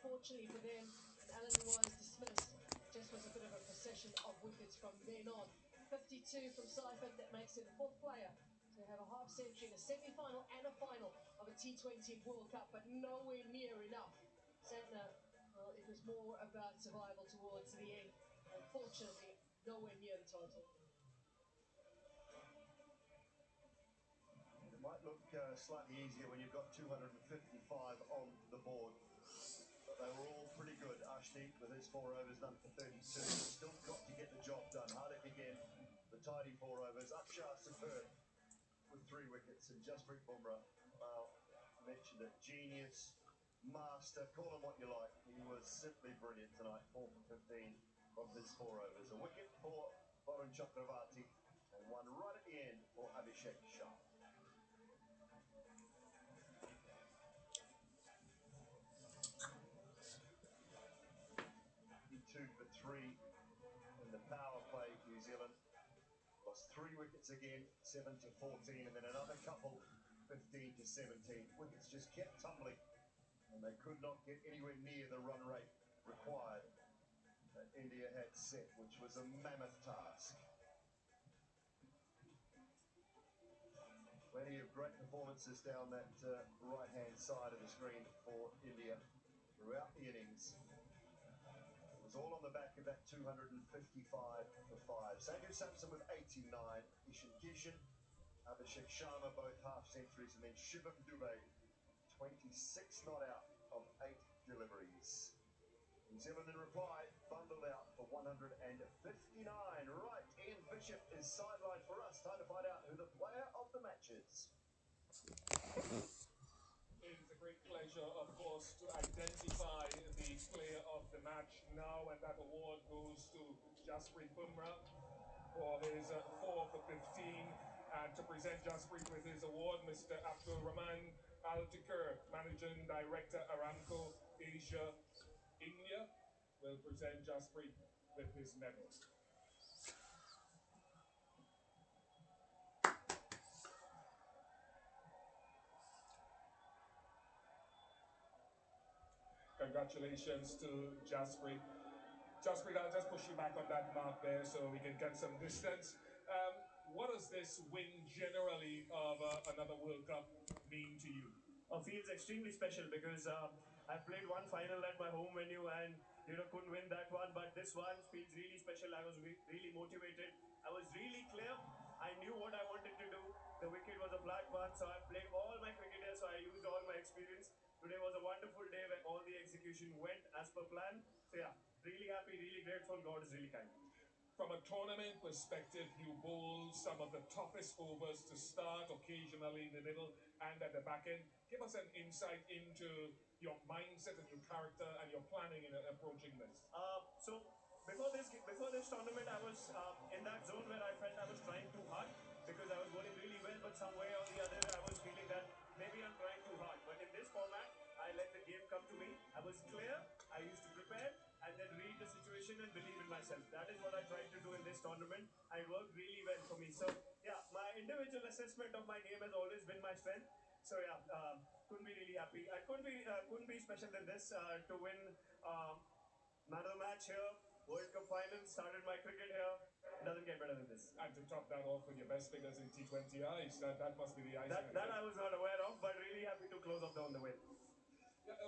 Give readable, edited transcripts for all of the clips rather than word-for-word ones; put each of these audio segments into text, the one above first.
unfortunately for them, and Alan was dismissed. Just was a bit of a procession of wickets from then on. 52 from Seifert, that makes him the fourth player to have a half century in a semi-final and a final of a T20 World Cup, but nowhere near enough. Santner, well, it was more about survival towards the end. Unfortunately, nowhere near the total. It might look slightly easier when you've got 255 on the board. But they were all pretty good. Ashdeep with his 4 overs done for 32. Still got to get the job done. Hardik again, the tidy 4 overs. Upshar superb with 3 wickets. And Jasprit Bumrah, well, mentioned it. Genius, master, call him what you like. He was simply brilliant tonight. 4 for 15 from his 4 overs. A wicket for Varun Chakravarti and one right at the end for Abhishek Sharma. 2 for 3 in the power play. New Zealand lost 3 wickets again, 7 to 14, and then another couple, 15 to 17. Wickets just kept tumbling, and they could not get anywhere near the run rate required that India had set, which was a mammoth task. Plenty of great performances down that right-hand side of the screen for India throughout the innings. It was all on the back of that 255 for 5. Sanju Samson with 89, Ishan Kishan, Abhishek Sharma both half centuries, and then Shivam Dubey 26 not out of 8 deliveries. New Zealand in reply bundled out for 159. Right, Ian Bishop is sidelined for us. Time to find out who the player of the match is. It's a great pleasure, of course, to identify the player of the match now, and that award goes to Jasprit Bumrah for his 4 for 15. And to present Jasprit with his award, Mr. Abdul Rahman Altiker, Managing Director, Aramco Asia, India, will present Jasprit with his medal. Congratulations to Jasprit. Jasprit, I'll just push you back on that mark there so we can get some distance. What does this win generally of another World Cup mean to you? Feels extremely special because I played one final at my home venue and couldn't win that one, but this one feels really special. I was really motivated. I was really clear. I knew what I wanted to do. The wicket was a flat one, so I played all my cricket here, so I used all my experience. Today was a wonderful day where all the execution went as per plan. So yeah, really happy, really grateful. God is really kind. From a tournament perspective, you bowl some of the toughest overs to start, occasionally in the middle and at the back end. Give us an insight into your mindset and your character and your planning in approaching this. So before this tournament, I was in that zone where I felt I was trying too hard because I was bowling really well, but some way or the other, I was feeling that maybe I'm trying too hard. But in this format, I let the game come to me. I was clear. I used to prepare and then read the situation and believe in myself. That is what I tried to do in this tournament. It worked really well for me. So yeah, my individual assessment of my game has always been my strength. So yeah, couldn't be really happy. I couldn't be special than this to win man of the match here, World Cup final. Started my cricket here. It doesn't get better than this. And to top that off with your best figures in T20 ice, that must be the icing. That I was not aware of, but really happy to close off on the win.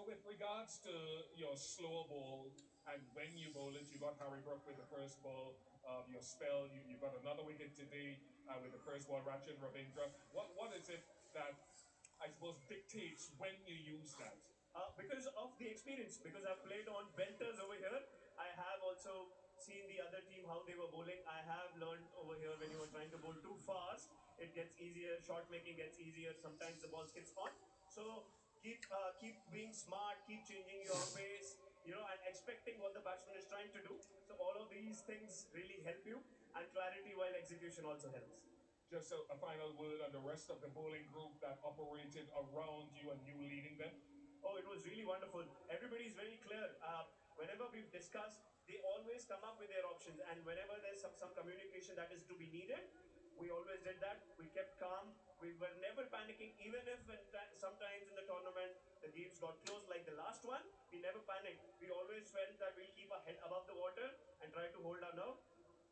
With regards to your slower ball, and when you bowl it, you got Harry Brook with the first ball of your spell. You got another wicket today with the first ball, Rachin Ravindra. What is it that I suppose dictates when you use that? Because of the experience, because I've played on belters over here. I have also seen the other team how they were bowling. I have learned over here when you are trying to bowl too fast, it gets easier. Shot making gets easier. Sometimes the ball skips on. So keep being smart, keep changing your pace, and expecting what the batsman is trying to do. So all of these things really help you, and clarity while execution also helps. Just a final word on the rest of the bowling group that operated around you and you leading them. Oh, it was really wonderful. Everybody's very clear. Whenever we've discussed, they always come up with their options, and whenever there's some communication that is to be needed, we always did that. We kept calm. We were never panicking, even if sometimes in the tournament the games got close, like the last one. We We never panicked. We always felt that we'll keep our head above the water and try to hold our nerve.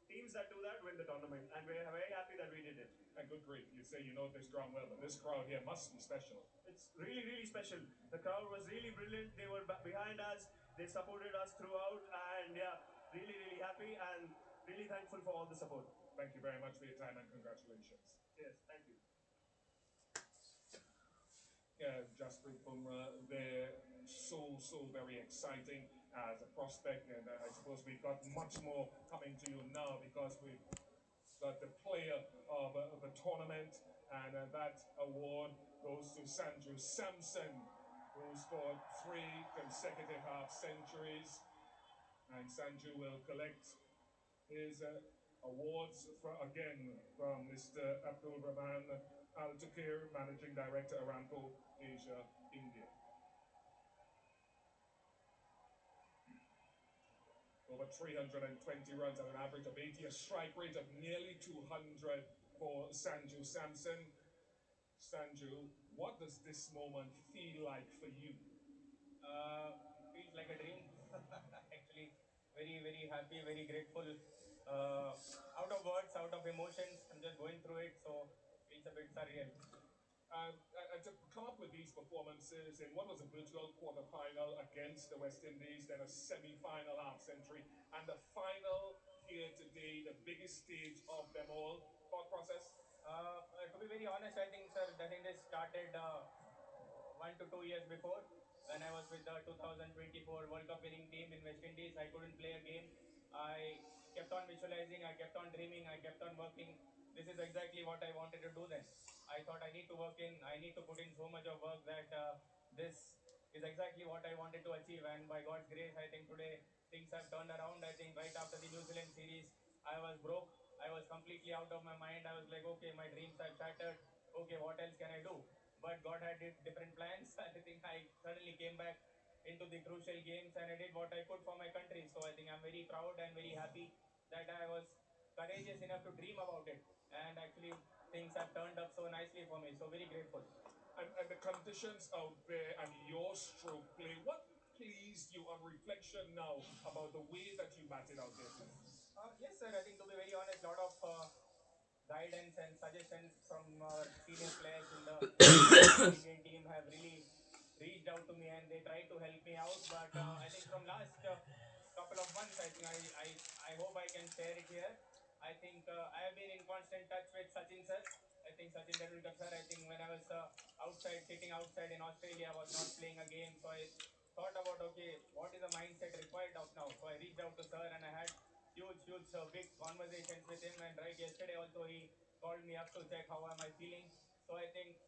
Teams that do that win the tournament, and we're very happy that we did it. And good grief, you say you know this ground well, but this crowd here must be special. It's really, really special. The crowd was really brilliant. They were behind us. They supported us throughout, and yeah, really, really happy and really thankful for all the support. Thank you very much for your time and congratulations. Yes, thank you. Yeah, Jasprit Bumrah, they're so very exciting as a prospect, and I suppose we've got much more coming to you now because we've got the player of the tournament, and that award goes to Sanju Samson, who scored 3 consecutive half centuries, and Sanju will collect his awards again from Mr. Abdul Rahman Al Takir, Managing Director, Aramco Asia, India. Over 320 runs at an average of 80, a strike rate of nearly 200 for Sanju Samson. Sanju, what does this moment feel like for you? Feels like a dream. Actually, very happy, very grateful. Out of words, out of emotions. I'm just going through it, so feels a bit surreal. And to come up with these performances in what was a virtual quarter-final against the West Indies, then a semi-final half-century, and the final here today, the biggest stage of them all. Thought process? To be very honest, I think, sir, the thing is started 1 to 2 years before when I was with the 2024 World Cup winning team in West Indies. I couldn't play a game. I kept on visualizing, I kept on dreaming, I kept on working. This is exactly what I wanted to do then. I thought I need to work in, I need to put in so much of work that this is exactly what I wanted to achieve. And by God's grace, I think today things have turned around. I think right after the New Zealand series, I was broke. I was completely out of my mind. I was like, okay, my dreams have shattered. Okay, what else can I do? But God had different plans. I think I suddenly came back into the crucial games and I did what I could for my country. So I think I'm very proud and very happy that I was courageous enough to dream about it. And actually, things have turned up so nicely for me. So very grateful. And the conditions out there and your stroke play, what pleased you on reflection now about the way that you batted out there today? Yes, sir. I think to be very honest, lot of guidance and suggestions from our senior players in the Indian team have really reached out to me and they try to help me out. But I think from last couple of months, I think I hope I can share it here. I think I have been in constant touch with Sachin sir. I think Sachin Tendulkar sir. I think when I was outside, sitting outside in Australia, I was not playing a game. So I thought about, okay, what is the mindset required of now? So I reached out to sir and I had huge, big conversations with him. And right yesterday also he called me up to check how am I feeling. So I think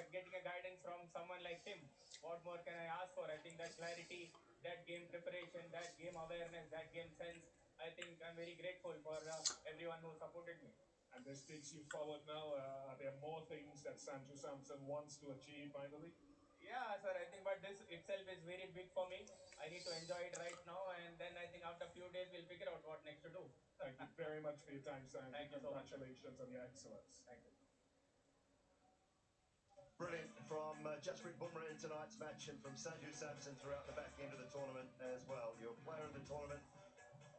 getting a guidance from someone like him, what more can I ask for? I think that clarity, that game preparation, that game awareness, that game sense, I think I'm very grateful for everyone who supported me. And this takes you forward now. Are there more things that Sanju Samson wants to achieve finally? Yeah, sir, I think, but this itself is very big for me. I need to enjoy it right now, and then I think after a few days we'll figure out what next to do. Thank you very much for your time, Sanju. Thank you so much, sir. Congratulations on your excellence. Thank you. Brilliant from Jasprit Bumrah in tonight's match and from Sanju Samson throughout the back end of the tournament as well. Your player of the tournament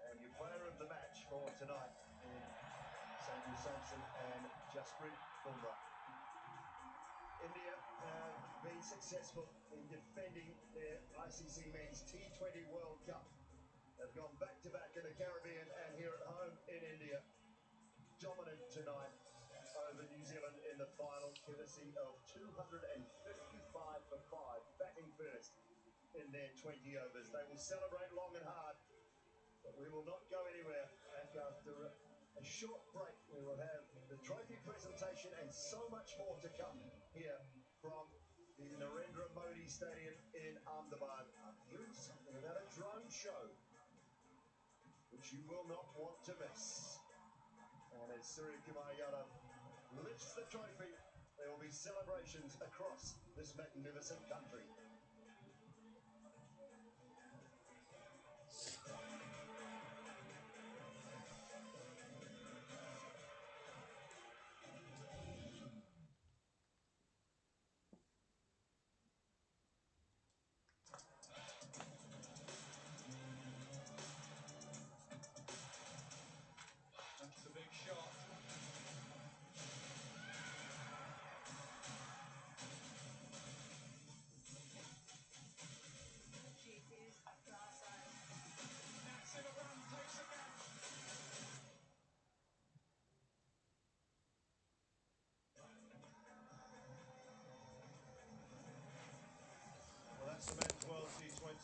and your player of the match for tonight in Sanju Samson and Jasprit Bumrah. India have been successful in defending their ICC Men's T20 World Cup. They've gone back-to-back in the Caribbean and here at home in India. Dominant tonight over New Zealand in the final, courtesy of 255 for 5, batting first in their 20 overs. They will celebrate long and hard, but we will not go anywhere. Back after a short break, we will have the trophy presentation and so much more to come here from the Narendra Modi Stadium in Ahmedabad. I'm hearing something about a drone show, which you will not want to miss. And as Surya Kumar Yadav lifts the trophy, there will be celebrations across this magnificent country.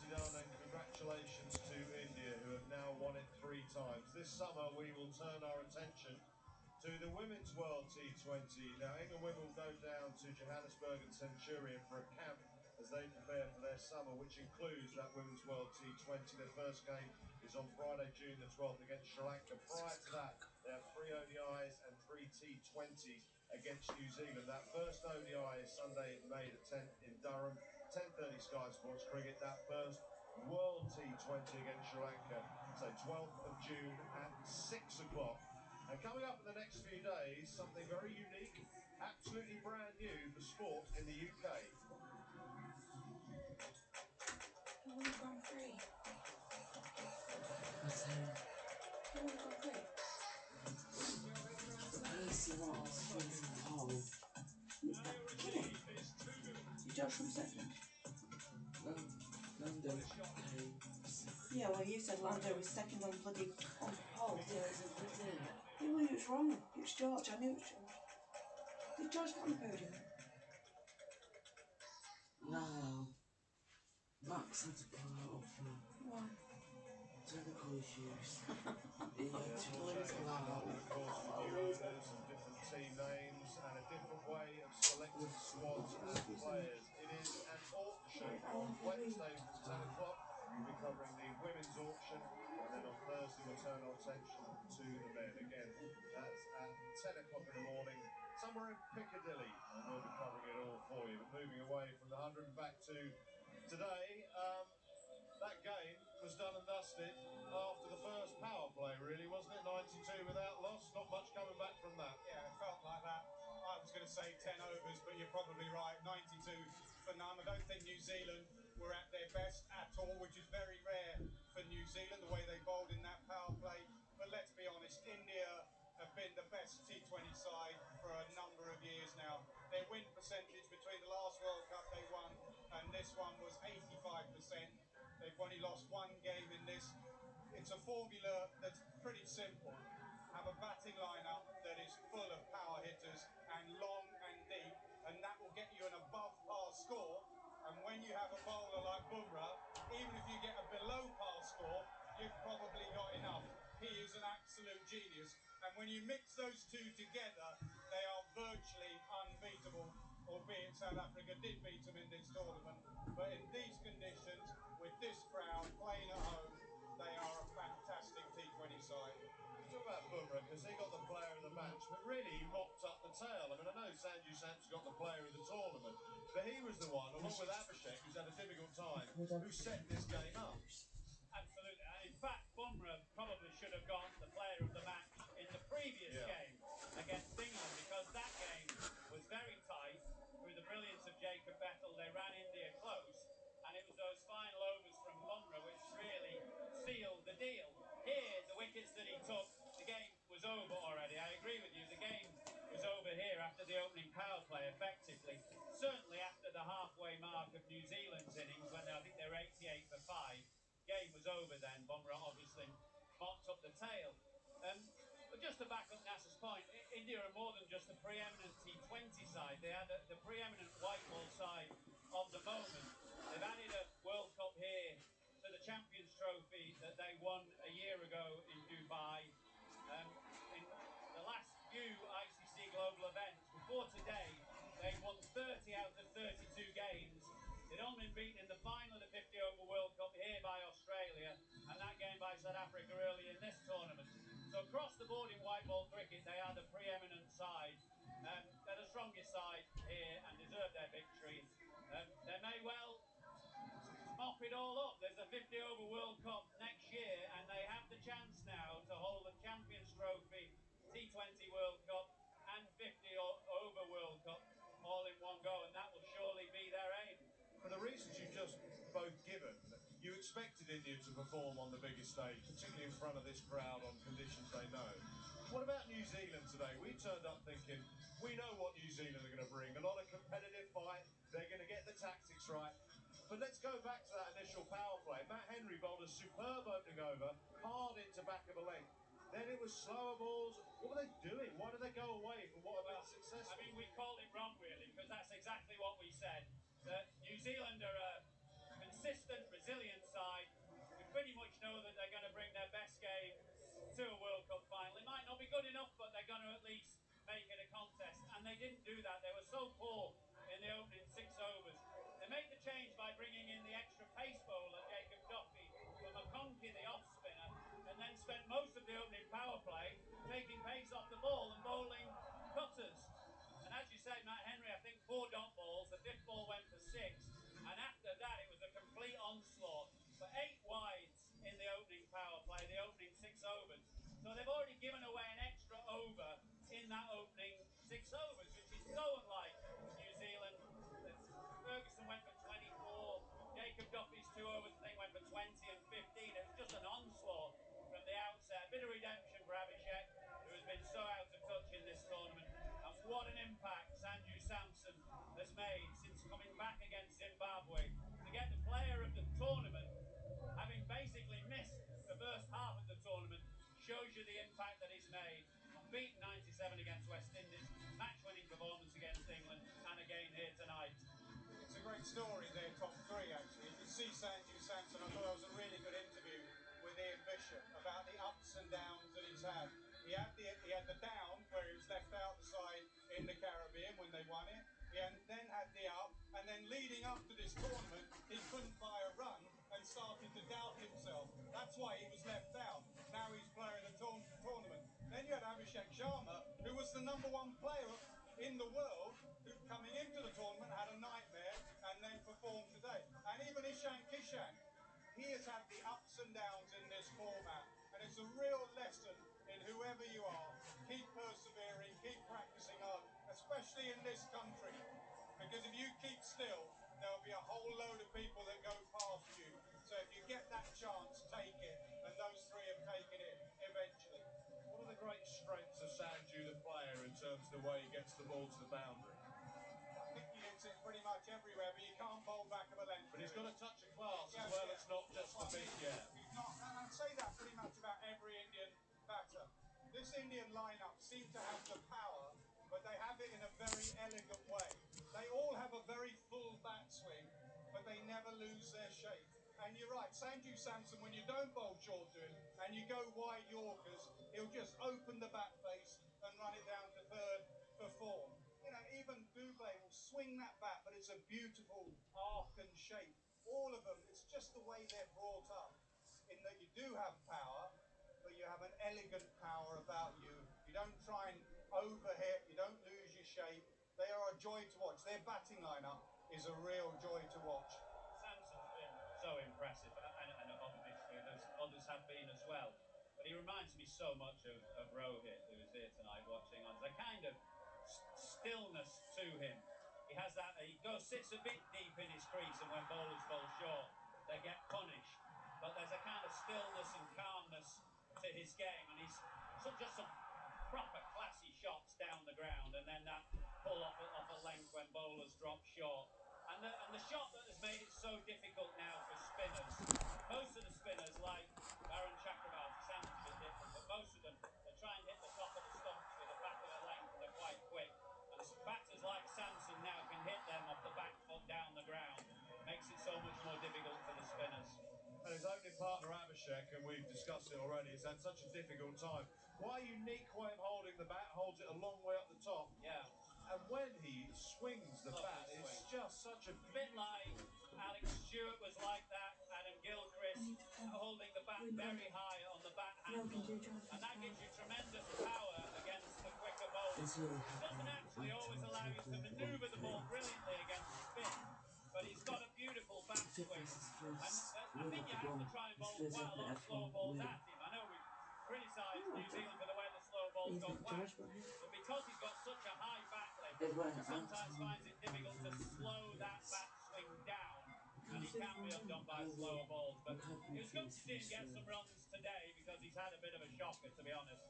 done, and congratulations to India, who have now won it 3 times. This summer, we will turn our attention to the Women's World T20. Now, England women will go down to Johannesburg and Centurion for a camp as they prepare for their summer, which includes that Women's World T20. Their first game is on Friday, June the 12th against Sri Lanka. Prior to that, they have 3 ODIs and 3 T20s against New Zealand. That first ODI is Sunday, May the 10th in Durham, 10:30 Sky Sports Cricket. That first World T20 against Sri Lanka, so 12th of June at 6 o'clock. And coming up in the next few days, something very unique, absolutely brand new for sport in the UK. I want to Grand Prix. I want to Grand Prix. Percy Ross first in the hole. You Josh from second. Lando came. Yeah, well, you said Lando was second on bloody on pole. Yeah, I did. Yeah, well, you was wrong. It was George. I knew it was George. Did George get on the podium? No. Max had to pull out for Why? technical issues. He had Yeah, to small changes pull in that out. one, of course, with new owners and different team names and a different way of selecting squads and players. It is an auction on Wednesday from 10 o'clock. We'll be covering the women's auction, and then on Thursday we'll turn our attention to the men. Again, that's at 10 o'clock in the morning, somewhere in Piccadilly, and we'll be covering it all for you. But moving away from the 100 and back to today, that game was done and dusted after the first power play, really, wasn't it? 92 without loss, not much coming back from that. Yeah, it felt like that. I was going to say 10 overs, but you're probably right. 92 for none. I don't think New Zealand were at their best at all, which is very rare for New Zealand, the way they bowled in that power play. But let's be honest, India have been the best T20 side for a number of years now. Their win percentage between the last World Cup they won and this one was 85%. They've only lost one game in this. It's a formula that's pretty simple. Have a batting lineup that is full of power hitters and long and deep, and that will get you an above par score. And when you have a bowler like Bumrah, even if you get a below par score, you've probably got enough. He is an absolute genius. And when you mix those two together, they are virtually unbeatable, albeit South Africa did beat them in this tournament. But in these conditions, with this crowd playing at home, they are a fantastic T20 side. Let's talk about Bumrah, because he got the player of the match, but really he mopped up the tail. I mean, I know Sanju Samson got the player of the tournament, but he was the one, along with Abhishek, who's had a difficult time, who set this game up. Absolutely. And in fact, Bumrah probably should have got the player of the match in the previous game against England, because that game was very tight. Through the brilliance of Jacob Bettel, they ran India close, and it was those final overs from Bumrah which really sealed the deal. Here, the wickets that he took, the game was over already. I agree with you. The game was over here after the opening power play, effectively. Certainly after the halfway mark of New Zealand's innings, when I think they were 88 for 5. Game was over then. Bumrah obviously mopped up the tail. But just to back up Nasser's point, India are more than just the preeminent T20 side. They are the preeminent white ball side of the moment. They've added a World Cup here to the Champions Trophy that they won a year ago in Dubai. In the last few ICC global events, before today, they'd won 30 out of 32 games. They'd only been beaten in the final of the 50 over World Cup here by Australia, and that game by South Africa early in this tournament. So across the board in white ball cricket, they are the preeminent side. They're the strongest side here and deserve their victory. They may well mop it all up. There's a 50 over World Cup next year, and they have the chance now to hold the Champions Trophy, T20 World Cup, and 50 over World Cup all in one go, and that will surely be their aim. For the reasons you've just both given, you expected India to perform on the biggest stage, particularly in front of this crowd on conditions they know. What about New Zealand today? We turned up thinking, we know what New Zealand are going to bring. A lot of competitive fight. They're going to get the tactics right. But let's go back to that initial power play. Matt Henry bowled a superb opening over, hard into back of a length. Then it was slower balls. What were they doing? Why did they go away from what had been successful? I mean, we called it wrong, really, because that's exactly what we said. That New Zealand are a consistent, resilient know that they're going to bring their best game to a World Cup final. It might not be good enough, but they're going to at least make it a contest. And they didn't do that. They were so poor in the opening 6 overs. They made the change by bringing in the extra pace bowler, Jacob Duffy, for McConkey, the off spinner, and then spent most of the opening power play taking pace off the ball and bowling cutters. And as you say, Matt Henry, I think 4 dot balls. The 5th ball went for 6. And after that, it was a complete onslaught for 8 wides in the opening power play, the opening 6 overs. So they've already given away an extra over in that opening 6 overs, which is so unlike New Zealand. Ferguson went for 24. Jacob Duffy's 2 overs, I think, went for 20 and 15. It was just an onslaught from the outset. A bit of redemption for Abhishek, who has been so out of touch in this tournament. And what an impact Sanju Samson has made since coming back against Zimbabwe to get the player of the tournament, having basically missed the first half of the tournament, shows you the impact that he's made. Unbeaten 97 against West Indies, match-winning performance against England, and again here tonight. It's a great story, their top 3 actually. If you see Sanju Samson, I thought that was a really good interview with Ian Bishop about the ups and downs that he's had. He had the down where he was left out the side in the Caribbean when they won it. He then had the up, and then leading up to this tournament, he couldn't buy a run and started to doubt himself. That's why he was left out. Now he's player of the tournament. Then you had Abhishek Sharma, who was the #1 player in the world, who coming into the tournament had a nightmare and then performed today. And even Ishan Kishan, he has had the ups and downs in this format. And it's a real lesson in whoever you are, keep persevering, keep practicing hard, especially in this country. Because if you keep still, there'll be a whole load of people that go past you. So if you get that chance, take it. And those 3 have taken it eventually. What are the great strengths of Sanju, the player, in terms of the way he gets the ball to the boundary? I think he hits it pretty much everywhere, but you can't bowl back of a length. But he's got a touch of class as well. It's not just the beat, He's not, and I'd say that pretty much about every Indian batter. This Indian lineup seem to have the power, but they have it in a very elegant way. They all have a very full bat swing, but they never lose their shape. And you're right, Sanju Samson, when you don't bowl short to him and you go wide Yorkers, he'll just open the bat face and run it down to 3rd for 4. You know, even Duble will swing that bat, but it's a beautiful arc and shape. All of them, it's just the way they're brought up, in that you do have power, but you have an elegant power about you. You don't try and overhit, you don't lose your shape. They are a joy to watch. Their batting lineup is a real joy to watch. Samson's been so impressive, and obviously others have been as well. But he reminds me so much of Rohit, who is here tonight watching on. There's a kind of stillness to him. He has that, sits a bit deep in his crease, and when bowlers bowl short, they get punished. But there's a kind of stillness and calmness to his game, and he's just some proper classy shots down the ground, and then that pull off a length when bowlers drop short. And the shot that has made it so difficult now for spinners, most of the spinners, like Varun Chakravarti, Sam's a bit different, but most of them, they try and hit the top of the stumps with the back of the length, and they're quite quick. And batters like Samson now can hit them off the back foot down the ground. Makes it so much more difficult for the spinners. And his opening partner, Abhishek, and we've discussed it already, has had such a difficult time. Quite a unique way of holding the bat, holds it a long way up the top. Yeah. And when he swings the bat, it's just such a bit like Alex Stewart was like that, Adam Gilchrist, holding the bat very high on the bat handle. And that gives you tremendous power against the quicker bowlers. It doesn't actually always allow you to manoeuvre the ball brilliantly against spin, but he's got a beautiful bat swing. And I think you have to try and bowl quite a lot of slow balls at him. I know we've criticised New Zealand for the way the slow balls got whacked, but because he's got such a high bat lift, he sometimes finds it difficult to slow that bat swing down, and he can be undone by slower balls. But it was good to see him get some runs today, because he's had a bit of a shocker, to be honest.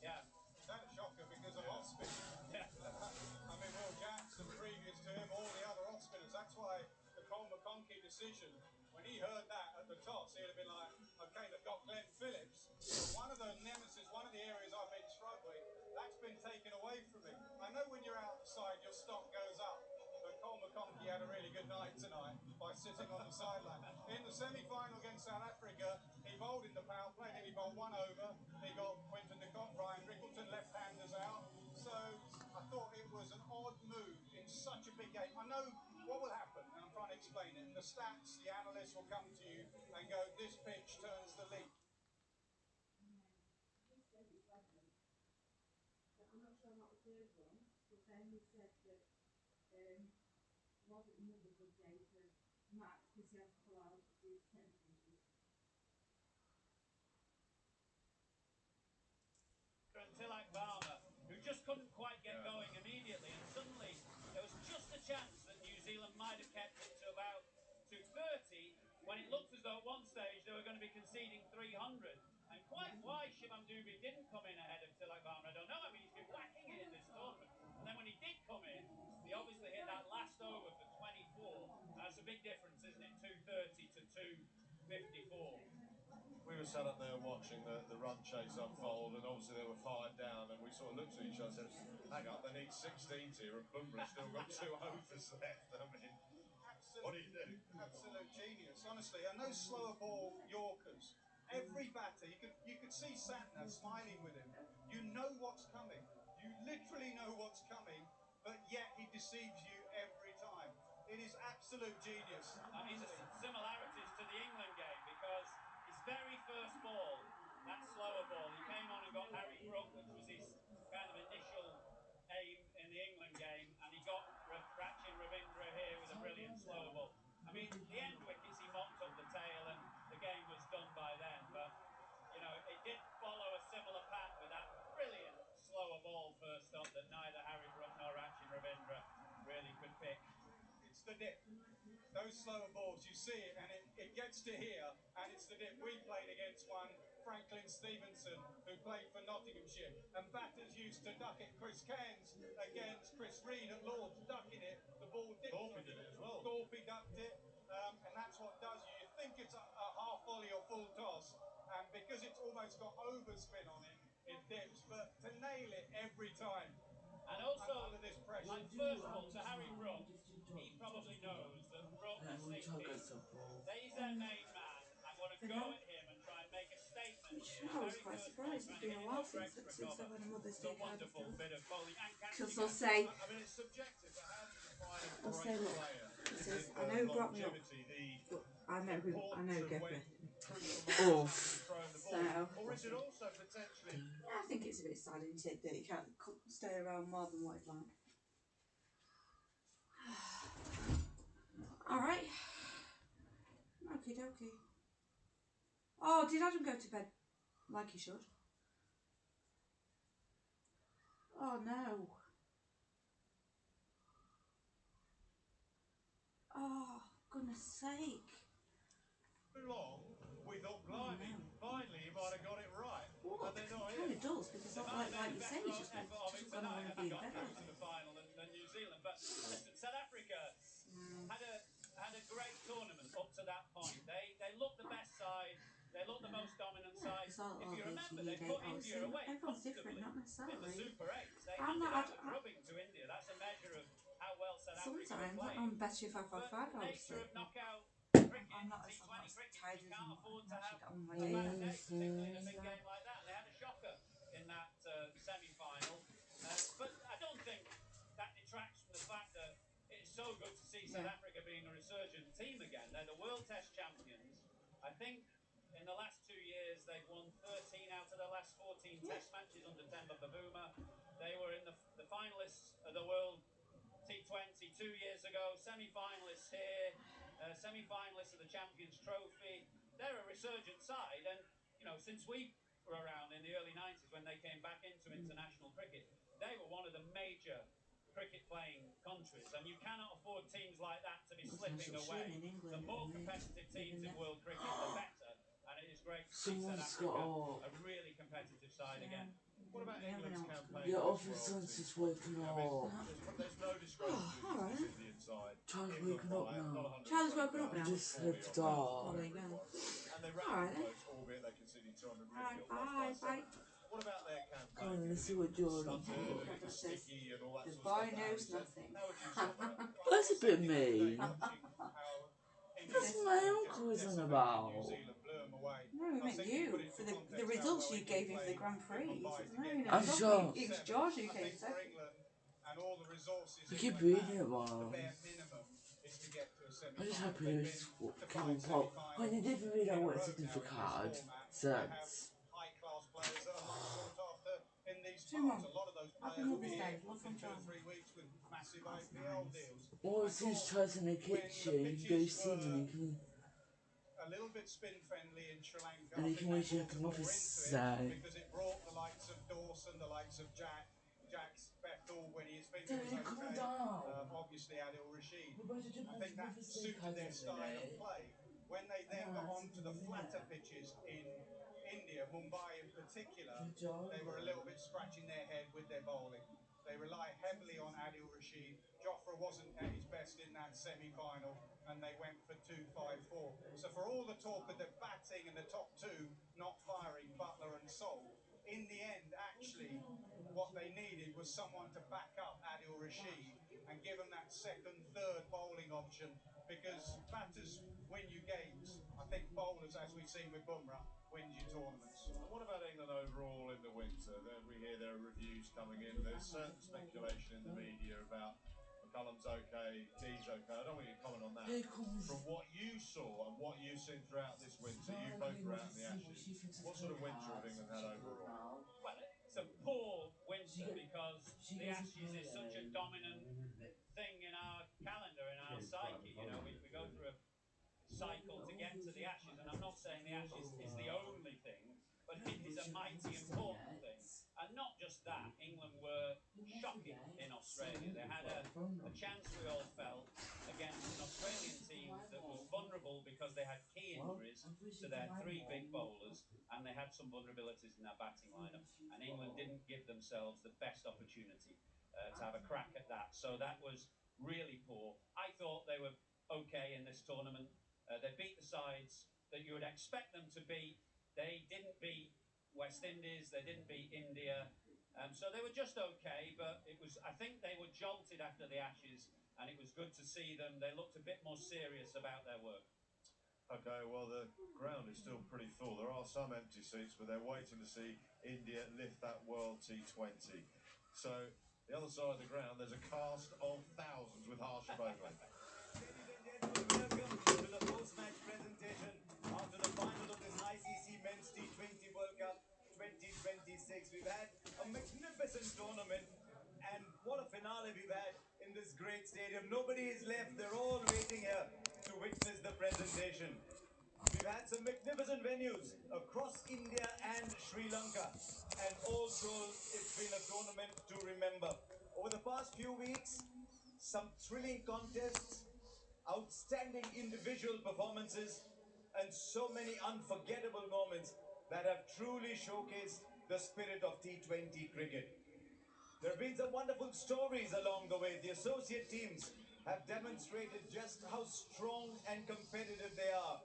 Yeah, he's had a shocker because of off spin. Yeah. I mean, Will Jackson previous to him, all the other off spinners. That's why the Cole McConkey decision, when he heard that at the toss, he'd have been like, okay, they've got Glenn Phillips, but one of the nemesis, one of the areas I've been struggling, that's been taken away from me. I know when you're outside, your stock goes up, but Cole McConkey had a really good night tonight by sitting on the sideline. In the semi-final against South Africa, he bowled in the power play, then he bowled one over. He got Quinton de Kock, Brian Rickleton, left-handers out. So I thought it was an odd move in such a big game. I know what will happen, and I'm trying to explain it. The stats, the analysts will come to you and go, this pitch turns the lead. I'm not sure about the third one, but then he said that wasn't another good day for Max because he had to pull out due to technical issues. Tilak Barmer, who just couldn't quite get going immediately, and suddenly there was just a chance that New Zealand might have kept it to about 230 when it looked as though at one stage they were going to be conceding 300. And quite why Shivam Dube didn't come in ahead of Tilak Barmer, I don't know. I mean, he's been whacking it in this tournament. And then when he did come in, he obviously hit that last over for 24. And that's a big difference, isn't it? 230 to 254. We were sat up there watching the run chase unfold, and obviously they were 5 down, and we sort of looked at each other and said, hang on, they need 16s here, and Bumrah's still got 2 overs left. I mean, what do you do? Absolute genius, honestly. And those slower ball Yorkers, every batter, you could see Santner smiling with him. You know what's coming. You literally know what's coming, but yet he deceives you every time. It is absolute genius. And these are similarities to the England game because his very first ball, that slower ball, he came on and got Harry Brook, which was his kind of initial aim in the England game, and he got Rachin Ravindra here with a brilliant slower ball. I mean, the end wickets, he mopped up the tail and the game was done by then, but, you know, it did follow a similar pattern with that brilliant slower ball first up that neither Harry Brook nor Rachin Ravindra really could pick. It's the dip. Those slower balls, you see it, and it gets to here, and it's the dip. We played against one, Franklin Stevenson, who played for Nottinghamshire, and batters used to duck it. Chris Cairns against Chris Reed at Lord's, ducking it. The ball dipped. Thorpe did it as well. Thorpe ducked it, and that's what does you. You think it's a half volley or full toss, and because it's almost got overspin on it, it dips. But to nail it every time, and also, under this pressure. like, first of all, to Harry Brook, he probably knows that Brook is thinking, he's their main man, I'm going to go at him and try and make a statement here. I was Very quite first ball, surprised. It's trying to been hit a it while over since extra I've cover. had a Mother's It's a Day card wonderful before. bit of bowling and catching. Because they'll say, I mean, it's subjective, but how do you define a they'll great say, look, player? he Is says, it I the know who brought me up, longevity, the but I know importance of Gabby. when crucial moments have to be thrown the ball? So, Or is it also potentially... I think it's a bit sad, isn't it, that he can't stay around more than what he'd like. Alright. Okie dokie. Oh, did Adam go to bed like he should? Oh no. Oh, goodness sake. Too long, we thought, blimey, finally he might have got it right. Well, And they're not it here. kind of does, because like you say, he's just going to want to be in bed all To day. the final than New Zealand, but listen, South Africa had a great tournament up to that point. They looked the best side. They looked the most dominant side. If you remember, they put India away everyone's different, comfortably not in the necessarily. Super 8s. They I'm handed not, out a drubbing to India. That's a measure of how well South Africa sometimes were playing. I'm better if I have But 5 the hours nature of sleep. knockout cricket, I'm not T20 cricket, tired you as can't I'm afford to actually have get on my a day. bad day, particularly in a big game like that. And they had a shocker in that semi-final. But I don't think that detracts from the fact that it's so good to see South Africa being a resurgent team again. They're the World Test champions. I think in the last 2 years they've won 13 out of their last 14 Test matches under Temba Bavuma. They were in the finalists of the World T20 2 years ago, semi-finalists here, semi-finalists of the Champions Trophy. They're a resurgent side, and you know, since we were around in the early 90s when they came back into international cricket, they were one of the major cricket-playing countries, and you cannot afford teams like that to be slipping away. The more competitive teams in world cricket, the better, and it is great to see South Africa a really competitive side again. What about England's campaign? Your in this office World sense is T20? waking I mean, up. there's no discredit to this Indian side. Charles England waking up by now. not 120,000, Charles woken up now. but Just 40 slipped odd off. thousand, There you whatever it go. was. And they ran Alright then. close, albeit they conceded 250 Alright, odd lost by 7. bye. What about their campaign? Come on, let's Because see what it Jordan stuttered and it Pepper was says, sticky and all that the sort of stuff boy that knows Harry said. nothing. How would you sum it up? Plus, That's a bit mean. That's England my just uncle is on decimated about. New Zealand, blew them away. No, we Now, meant simply you put into for the context how results well you England gave him for the played Grand in Prix. Mumbai to No, get no, there. I'm it's sure. it was Seven. George who I came think for second. England and all the resources I keep England reading have, it, the Mom. bare minimum is to get to a I'm just semi-final. happy They've there's been to Kevin 5 Pop. When you semi-finals didn't read in out a what it's row a now different in this card. format. They have Since. high-class players that are much sought after in these To parts. Mum. A lot of those Happy players will be Mother's here Day. Love in from 2 or Charlie. 3 weeks with massive That's IPL nice. deals. Or I since thought tries in the when the kitchen, you go pitches see them were and you a little bit spin-friendly in Sri Lanka, can, I and you think can that wish you brought happy them more Mother's into it Day. because it brought the likes of Dawson, the likes of Jax Bethel when his finger was Daddy, calm okay, down. obviously Adil Rashid. We're about to do I think that Mother's Day suited cards their in a style of minute. play. When they then got Nah, it's onto the in a flatter minute. pitches in India, Mumbai in particular, Good job. they were a little bit scratching their head with their bowling. They rely heavily on Adil Rashid. Jofra wasn't at his best in that semi-final, and they went for 2-5-4. So for all the talk of the batting and the top two not firing, Butler and Salt, in the end, actually, what they needed was someone to back up Adil Rashid and give him that second, third bowling option, because batters win you games. I think bowlers, as we've seen with Bumrah, wins you tournaments. And what about England overall in the winter? We hear there are reviews coming in. There's certain speculation in the media about McCullum's okay, D's okay. I don't want you to comment on that. From what you saw and what you've seen throughout this winter, you both were out in the Ashes. What sort of winter have England had overall? Well, it's a poor winter because the Ashes is such a dominant thing in our calendar, in our psyche. You know, we go through a cycle to get to the Ashes, and I'm not saying the Ashes is the only thing, but it is a mighty important thing. And not just that, England were shocking in Australia. They had a chance, we all felt, against an Australian team that was vulnerable because they had key injuries to their three big bowlers, and they had some vulnerabilities in their batting lineup. And England didn't give themselves the best opportunity to have a crack at that. So that was really poor. I thought they were okay in this tournament. They beat the sides that you would expect them to beat. They didn't beat West Indies. They didn't beat India. So they were just okay, but it was, I think they were jolted after the Ashes, and it was good to see them. They looked a bit more serious about their work. Okay, well, the ground is still pretty full. There are some empty seats, but they're waiting to see India lift that World T20. So, the other side of the ground, there's a cast of thousands with Harsha Bhogle. Welcome to the post-match presentation after the final of this ICC Men's T20 World Cup 2026. We've had a magnificent tournament, and what a finale we've had in this great stadium. Nobody is left. They're all waiting here to witness the presentation. We've had some magnificent venues across India and Sri Lanka, and all told, it's been a tournament to remember. Over the past few weeks, some thrilling contests, outstanding individual performances, and so many unforgettable moments that have truly showcased the spirit of T20 cricket. There have been some wonderful stories along the way. The associate teams have demonstrated just how strong and competitive they are.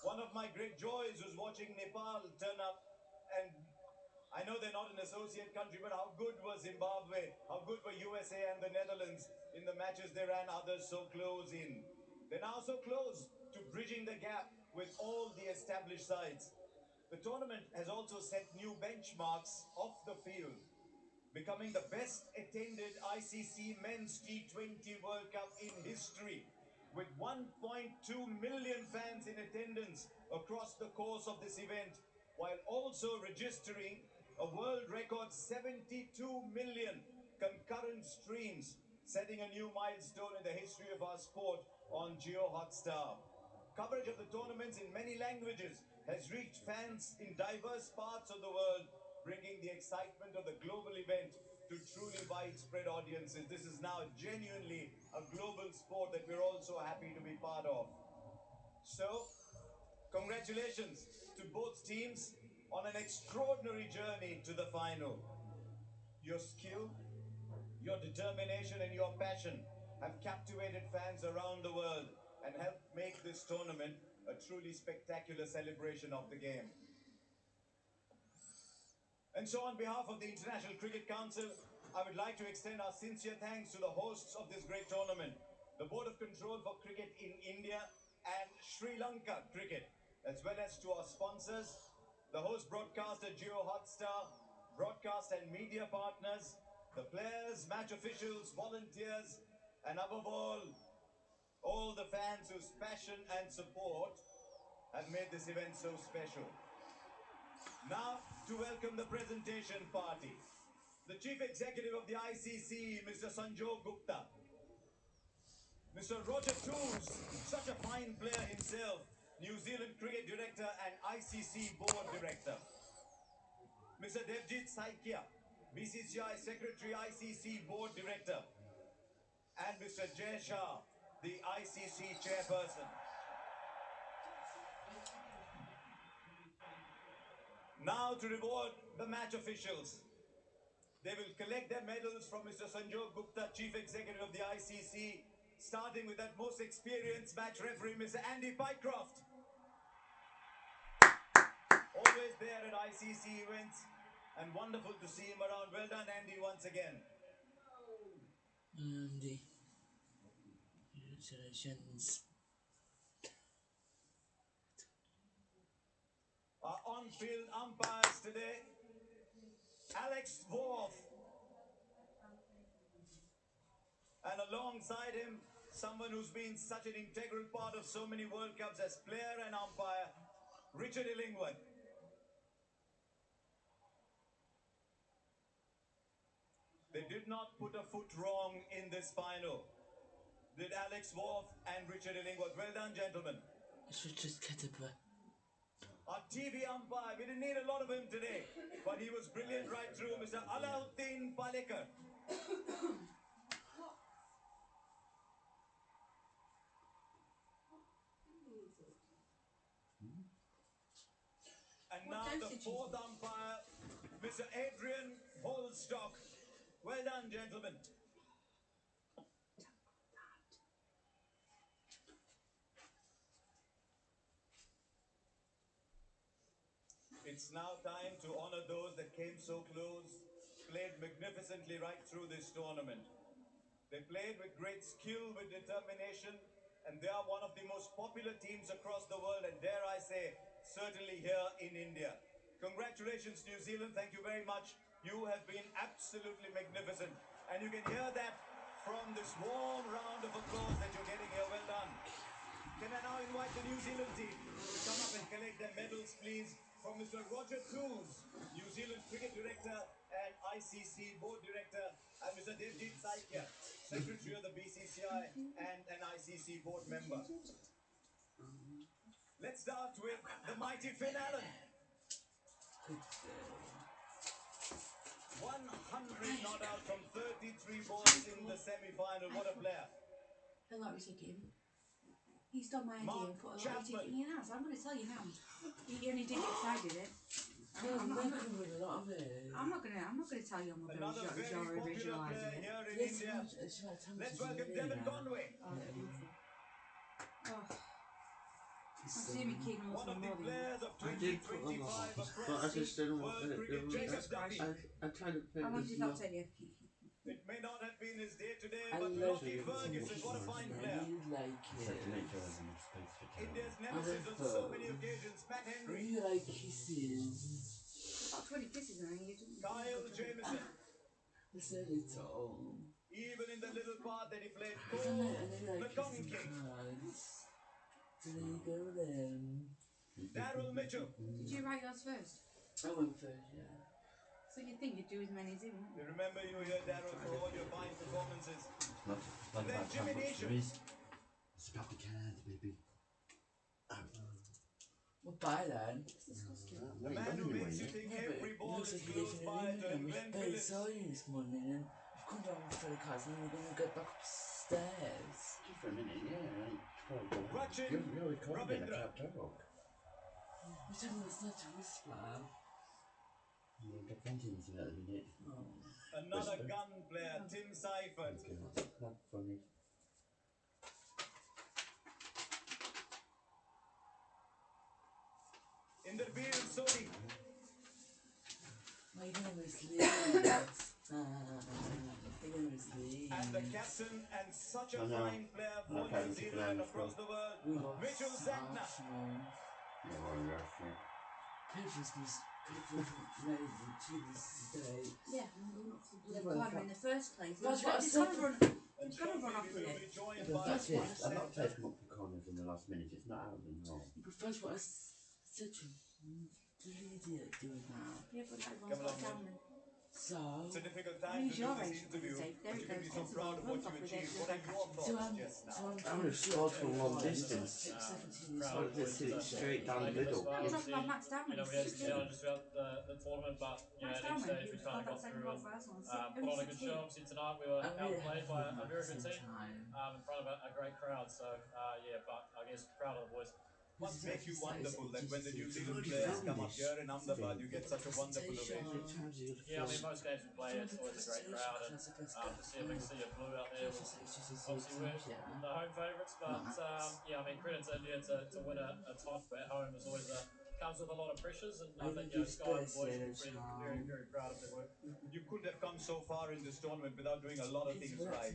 One of my great joys was watching Nepal turn up, and I know they're not an associate country, but how good was Zimbabwe? How good were USA and the Netherlands in the matches they ran, others so close in? They're now so close to bridging the gap with all the established sides. The tournament has also set new benchmarks off the field, becoming the best attended ICC Men's T20 World Cup in history, with 1.2 million fans in attendance across the course of this event, while also registering a world record 72 million concurrent streams, setting a new milestone in the history of our sport on Geo Hotstar. Coverage of the tournaments in many languages has reached fans in diverse parts of the world, bringing the excitement of the global event to truly widespread audiences. This is now genuinely a global sport that we're all so happy to be part of. So, congratulations to both teams on an extraordinary journey to the final. Your skill, your determination, and your passion have captivated fans around the world and helped make this tournament a truly spectacular celebration of the game. And so, on behalf of the International Cricket Council, I would like to extend our sincere thanks to the hosts of this great tournament, the Board of Control for Cricket in India and Sri Lanka Cricket, as well as to our sponsors, the host broadcaster Geo Hotstar, broadcast and media partners, the players, match officials, volunteers, and above all the fans whose passion and support have made this event so special. Now, to welcome the presentation party, the Chief Executive of the ICC, Mr. Sanjog Gupta, Mr. Roger Tools, such a fine player himself, New Zealand Cricket Director and ICC Board Director, Mr. Devjit Saikia, BCCI Secretary, ICC Board Director, and Mr. Jay Shah, the ICC Chairperson. Now to reward the match officials. They will collect their medals from Mr. Sanjog Gupta, Chief Executive of the ICC, starting with that most experienced match referee, Mr. Andy Pycroft. Always there at ICC events, and wonderful to see him around. Well done, Andy, once again. Andy, congratulations. Our on-field umpires today, Alex Dwarf. And alongside him, someone who's been such an integral part of so many World Cups as player and umpire, Richard Illingworth. They did not put a foot wrong in this final. Did Alex Dwarf and Richard Illingworth. Well done, gentlemen. I should just get a breath. Our TV umpire, we didn't need a lot of him today, but he was brilliant right through, Mr. Alauddin Palekar. And now the fourth umpire, Mr. Adrian Holstock. Well done, gentlemen. It's now time to honor those that came so close, played magnificently right through this tournament. They played with great skill, with determination, and they are one of the most popular teams across the world, and dare I say, certainly here in India. Congratulations, New Zealand. Thank you very much. You have been absolutely magnificent. And you can hear that from this warm round of applause that you're getting here. Well done. Can I now invite the New Zealand team to come up and collect their medals, please, from Mr. Roger Tools, New Zealand Cricket Director and ICC Board Director, and Mr. Devjit Saikia, Secretary of the BCCI and an ICC Board Member. Let's start with the mighty Finn Allen. 100 not out from 33 balls in the semi-final. What a player. The lottery ticket. He stole my idea and put a lottery ticket in your house. I'm going to tell you now. He only did it because I did it. I'm not going to tell you I'm going to Another very popular player here in India. Let's welcome Devon Conway. Jimmy King One of the players of I did put them on, 2025 but I just didn't want World Cricket Championship. I tried to think how long did that take you? It may not have been his day today, I but love Lockie it. Ferguson, what a fine player. India's nemesis on so many occasions, Pat Henry. You like kisses. About 20 kisses and then you didn't. Kyle Jamieson. I said it's all. Even in the little part that he played, I Cole, like the Kong kissing King. cards. There you go then. Daryl Mitchell. Did you write yours first? I went first, yeah. So you think you'd do as many as him, wouldn't you? Remember you here, Daryl, for all your fine performances. It's not And then about how Jimmy much Neesham. there is. It's about the cans, baby. Well, bye then. It's disgusting. The man who makes you think every ball looks is like close by to him, Glenn I Phillips. saw you this morning and I've come down for the cards and we're going to get back upstairs. Just for a minute, yeah. Rachin You're recording, I Ravindra. can't talk. You told me it's not to whisper. You're defending at the minute. Another gun player, Tim Seifert. Not funny. Inderbir Sodi. My name is Liz. My name is Liz. had the captain and such a I know. fine player And I for played New with Zealand and Tickerland across still. the world, We lost Mitchell to Santner. Arsenal. Yeah, one of yeah. Patriots made the team today. Yeah, we were not for the Yeah, bloody well, corner in the first place. that's They what I was said. going to run off We with will it. be joined Yeah, but by that's it. Mitch I'm not Santner. taking up for corners in the last minute. It's not out of the norm. But that's what I said to him. The idiot doing that. Yeah, but everyone's Come got along, down Mitch. then. So, It's a difficult I time mean, to he's do your this age, for goodness interview, sake. There but he you can goes, be so gets the proud ball, of what runs you off with it, achieved. and What are then your catches. thoughts just now? I would have scored from long distance. 17 years I old. would have just hit it straight down the middle. No, we're talking about Max Dowman. We had He's some 16. challenges throughout the tournament, but Max at each Dowman, stage he we was kind of got got that second through goal and for Arsenal. put on a good show. Obviously tonight we were I really outplayed by a very good same team time. in front of a great crowd. So but I guess proud of the boys. Must make you wonderful that when the New Zealand already players found come up this here in Ahmedabad, you get such a wonderful presentation. ovation. Yeah, I mean most games we play, it's always a great crowd, and to see a big sea of blue out there was obviously we're the home favourites, but I mean credit to India to win a tot at home is always comes with a lot of pressures, and I think Sky and the boys should be very, very proud of their work. You couldn't have come so far in this tournament without doing a lot of things right.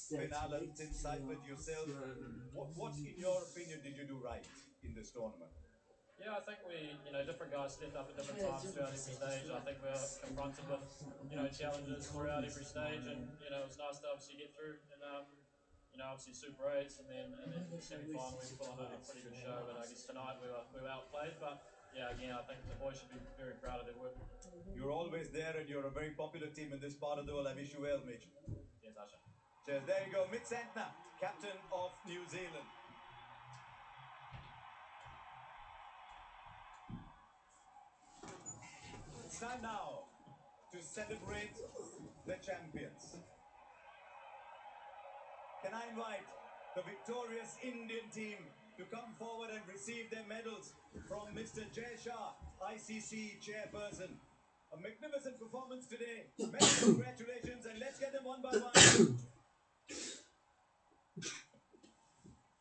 Finn Allen, Tim Seifert, yourself. What, in your opinion, did you do right in this tournament? Yeah, I think we, different guys stepped up at different times throughout every stage. I think we were confronted with, challenges throughout every stage, and it was nice to obviously get through and obviously Super 8s, and then the semi-final we put on a pretty good show. But I guess tonight we were outplayed. But yeah, again, I think the boys should be very proud of their work. You're always there, and you're a very popular team in this part of the world. I wish you well, Mitch. Cheers, Asha. Cheers. There you go, Mitch Santner, captain of New Zealand. It's time now to celebrate the champions. Can I invite the victorious Indian team to come forward and receive their medals from Mr. Jay Shah, ICC chairperson. A magnificent performance today. Many congratulations, and let's get them one by one.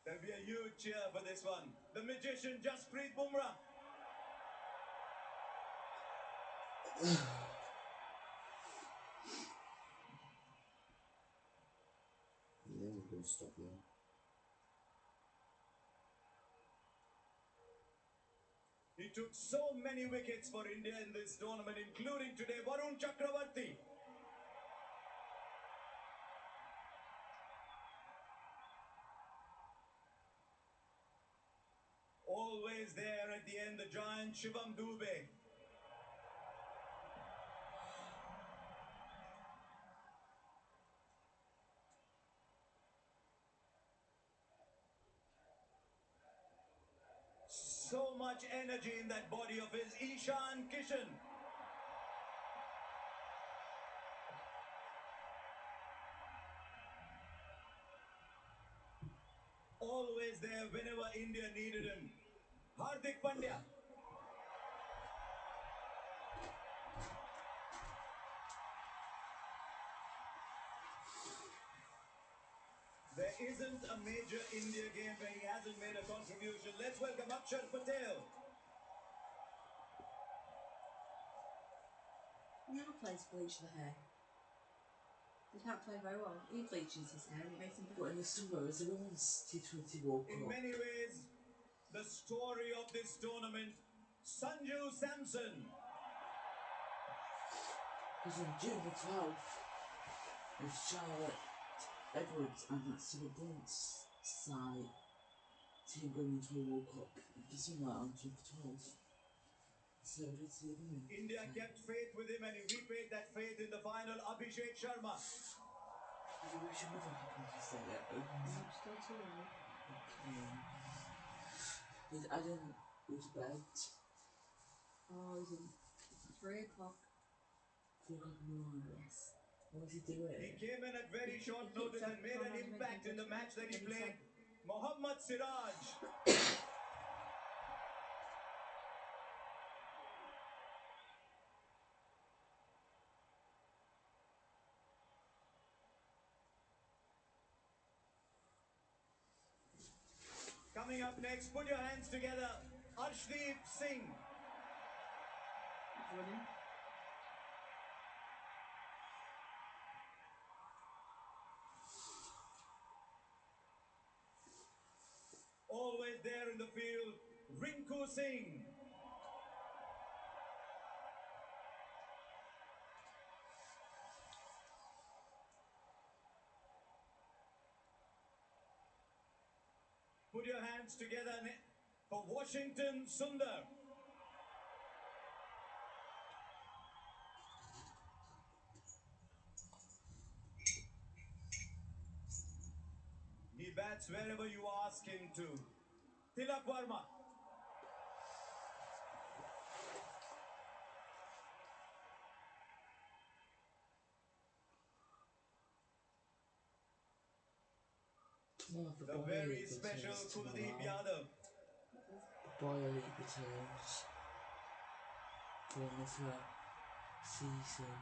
There'll be a huge cheer for this one. The magician Jasprit Bumrah. Yeah, we're going to stop there. He took so many wickets for India in this tournament, including today, Varun Chakravarti. Always there at the end, the giant Shivam Dube. So much energy in that body of his, Ishan Kishan. Always there whenever India needed him. Hardik Pandya. There isn't a major India game where he hasn't made a contribution. Let's welcome Akshar Patel. He never plays bleach the hair. He can't play very well. He bleaches his hair and it makes him But in the summer, is the women's T20 World In Cup? many ways, the story of this tournament, Sanju Samson. Because on June the 12th, it's Charlotte Edwards and that's the Brunt's side team going into a World Cup in the summer on June the 12th. So it's the women. India kept faith with him and he repaid that faith in the final. Abhishek Sharma. We should never happen to say that. still too early. Okay. Did Adam go to bed? Oh, he's in 3 o'clock. 3 o'clock in the morning? Yes. What was he doing? He came in at very short notice and made an impact in the match that he played. Mohammad Siraj. Coming up next, put your hands together. Arshdeep Singh. in the field, Rinku Singh. Put your hands together for Washington Sundar. He bats wherever you ask him to. Tilak Varma. The very special Kuldeep Yadav. Boyle League returns for another season.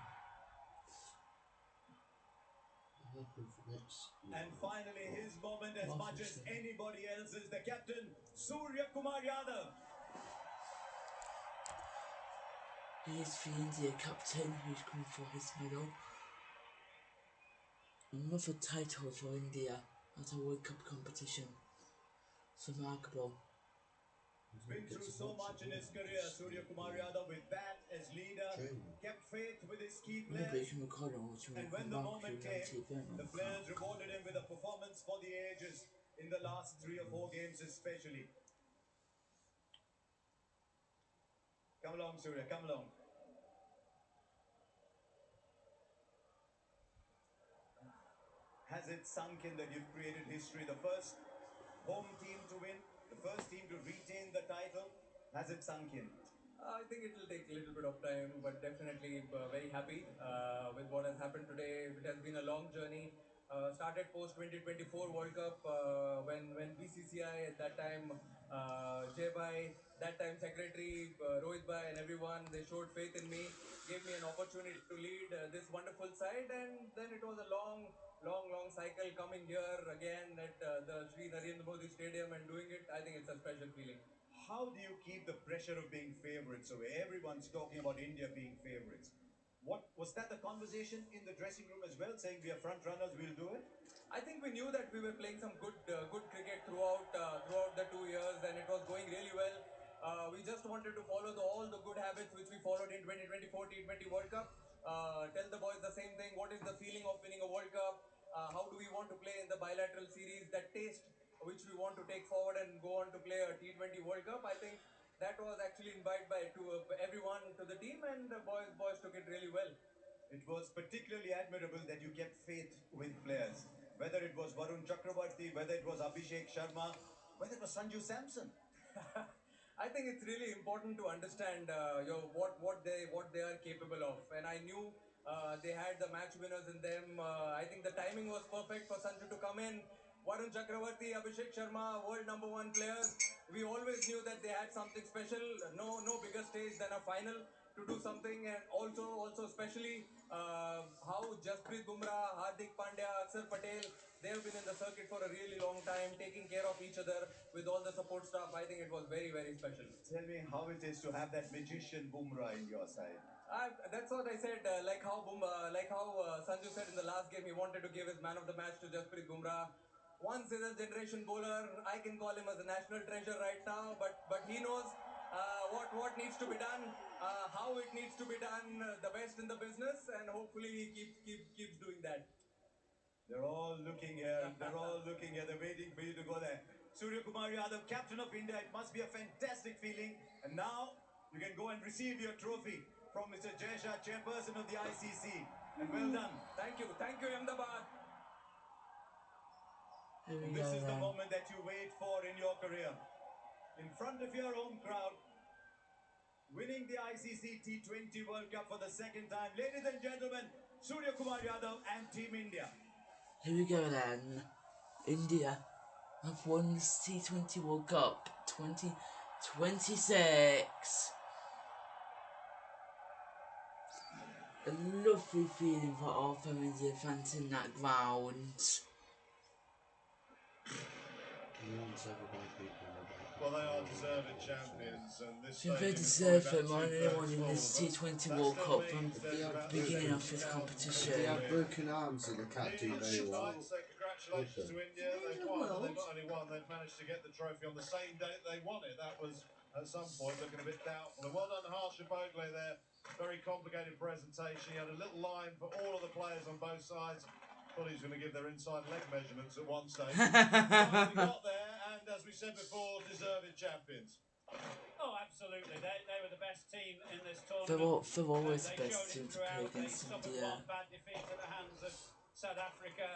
And finally, his moment as much as anybody else's, the captain, Surya Kumar Yadav. He is the India captain who's coming for his medal. Another title for India at a World Cup competition. It's remarkable. He's been through so much in his career, Surya Kumar Yadav, with bat as leader, kept faith with his key players. And when the moment came, the players rewarded him with a performance for the ages in the last 3 or 4 games especially. Come along, Surya, come along. Has it sunk in that you've created history? The first home team to win, the first team to retain the title. Has it sunk in? I think it will take a little bit of time, but definitely very happy with what has happened today. It has been a long journey. Started post 2024 World Cup when BCCI at that time, Jay Bhai, that time secretary, Rohit Bhai and everyone, they showed faith in me, gave me an opportunity to lead this wonderful side, and then it was a long cycle coming here again at the Sri Narendra Modi Stadium and doing it. I think it's a special feeling. How do you keep the pressure of being favourites away? Everyone's talking about India being favourites. What was that the conversation in the dressing room as well, saying we are front runners, we'll do it? I think we knew that we were playing some good cricket throughout the 2 years, and it was going really well. We just wanted to follow all the good habits which we followed in 2024 T20 World Cup. Tell the boys the same thing. What is the feeling of winning a World Cup? How do we want to play in the bilateral series? That taste which we want to take forward and go on to play a T20 World Cup. I think that was actually invited to everyone to the team, and the boys took it really well. It was particularly admirable that you kept faith with players. Whether it was Varun Chakravarti, whether it was Abhishek Sharma, whether it was Sanju Samson. I think it's really important to understand what they are capable of, and I knew they had the match winners in them. I think the timing was perfect for Sanju to come in. Varun Chakravarti, Abhishek Sharma, world #1 players. We always knew that they had something special. No bigger stage than a final to do something, and also especially how Jasprit Bumrah, Hardik Pandya, Akshar Patel, they have been in the circuit for a really long time, taking care of each other with all the support staff. I think it was very special. Tell me how it is to have that magician Bumrah in your side. That's what I said. Like how Sanju said in the last game, he wanted to give his man of the match to Jasprit Bumrah. Once in a generation bowler. I can call him as a national treasure right now, but he knows what needs to be done, how it needs to be done, the best in the business, and hopefully he keeps doing that. They're all looking here. They're all looking here. They're waiting for you to go there. Surya Kumar Yadav, captain of India. It must be a fantastic feeling. And now you can go and receive your trophy from Mr. Jaisha, chairperson of the ICC. And well done. Thank you, Ahmedabad. This is the moment that you wait for in your career. In front of your home crowd, winning the ICC T20 World Cup for the second time. Ladies and gentlemen, Surya Kumar Yadav and Team India. Here we go then. India have won the T20 World Cup 2026. A lovely feeling for all India fans in that ground. Well, they are deserving champions, and this I think they deserve it more than anyone in this T20 World Cup from the beginning of this competition. They have broken arms, so they can't do very well. So congratulations to India. They've won, but they've got only one now, and they've managed to get the trophy on the same day that they won it. That was, at some point, looking a bit doubtful. And well done, Harsha Bogle there. Very complicated presentation. He had a little line for all of the players on both sides. Thought he was going to give their inside leg measurements at one stage. Finally got there, and as we said before, deserving champions. Oh, absolutely. They were the best team in this tournament. They're always the They best showed team it to play throughout. They against suffered India. one bad defeat at the hands of South Africa.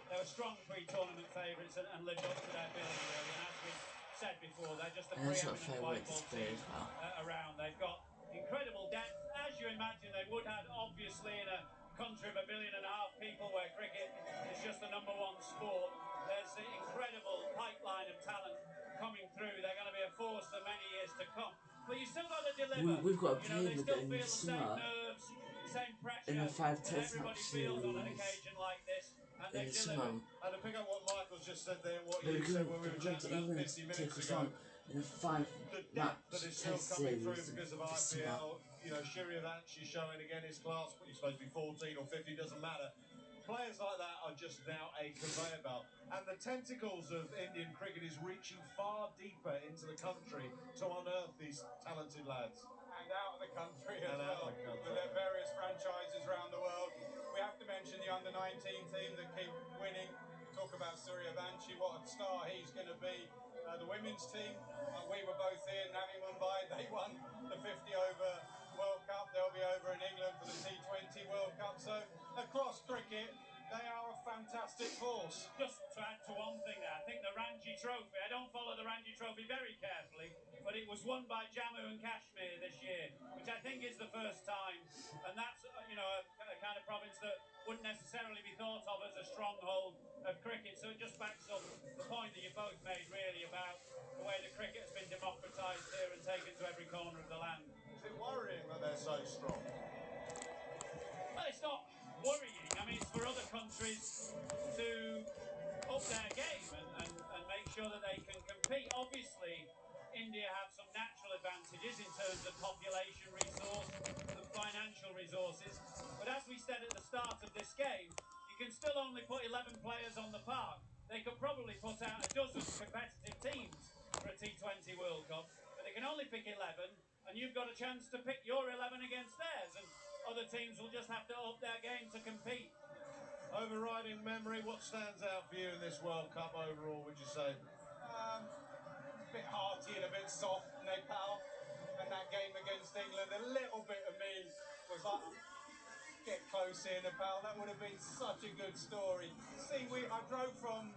They were strong pre-tournament favourites and lived up to their billing, really. And as we said before, they're just the And that's what preeminent favourite white ball display team as well. around. They've got incredible depth, as you imagine they would have, obviously, in a country of 1.5 billion people where cricket is just the #1 sport. There's an incredible pipeline of talent coming through. They're going to be a force for many years to come. But you still got to deliver. We've got to You know, play they them still again feel this the same summer nerves, same pressure in a 5 that Test everybody match feels on an series occasion like this, and in they've the summer. delivered. And to pick up what Michael's just said there, and what They're you said going, when we were they're going chatting to about even 50 take minutes us ago, on in a 5 the match depth that is still Test coming series through because of this summer. IPL. You know, Shiryavanshi showing again his class. He's supposed to be 14 or 50, doesn't matter. Players like that are just now a conveyor belt. And the tentacles of Indian cricket is reaching far deeper into the country to unearth these talented lads. And out of the country as And out well. of the country. With their various franchises around the world. We have to mention the under-19 team that keep winning. Talk about Suryavanshi, what a star he's going to be. The women's team, we were both here, Navi Mumbai. They won the 50-over World Cup. They'll be over in England for the T20 World Cup. So across cricket, they are a fantastic force. Just to add to one thing there, I think the Ranji Trophy, I don't follow the Ranji Trophy very carefully, but it was won by Jammu and Kashmir this year, which I think is the first time, and that's, you know, a kind of province that wouldn't necessarily be thought of as a stronghold of cricket, so it just backs up the point that you both made, really, about the way the cricket has been democratised here and taken to every corner of the land. Is it worrying that they're so strong? Well, it's not worrying. I mean, it's for other countries to up their game and make sure that they can compete. Obviously, India have some natural advantages in terms of population resource and financial resources. But as we said at the start of this game, you can still only put 11 players on the park. They could probably put out a dozen competitive teams for a T20 World Cup, but they can only pick 11, and you've got a chance to pick your 11 against theirs, and other teams will just have to up their game to compete. Overriding memory, what stands out for you in this World Cup overall, would you say? A bit hearty and a bit soft, Nepal. And that game against England, a little bit of me was like, get close here, Nepal. That would have been such a good story. See, I drove from,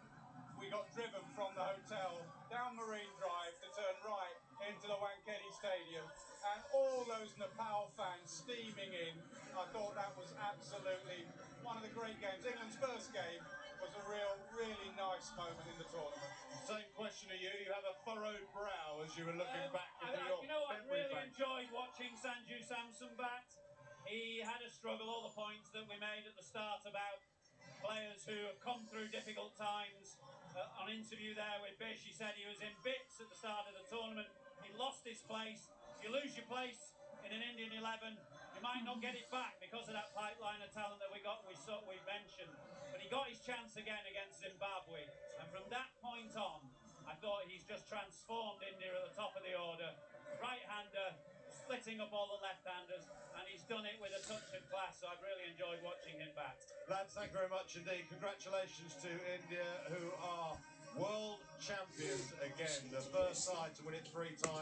we got driven from the hotel down Marine Drive to turn right into the Wankhede Stadium. And all those Nepal fans steaming in. I thought that was absolutely one of the great games. England's first game was a really nice moment in the tournament. Same question to you. You have a furrowed brow as you were looking back into your you know what, memory really bank. enjoyed watching Sanju Samson bat. He had a struggle, all the points that we made at the start about players who have come through difficult times. On interview there with Bish, he said he was in bits at the start of the tournament. He lost his place. You lose your place in an Indian 11, you might not get it back because of that pipeline of talent that we've mentioned. But he got his chance again against Zimbabwe, and from that point on, I thought he's just transformed India at the top of the order. Right-hander, splitting up all the left-handers, and he's done it with a touch of class, so I've really enjoyed watching him bat. Lads, thank you very much indeed. Congratulations to India, who are world champions again. The first side to win it 3 times.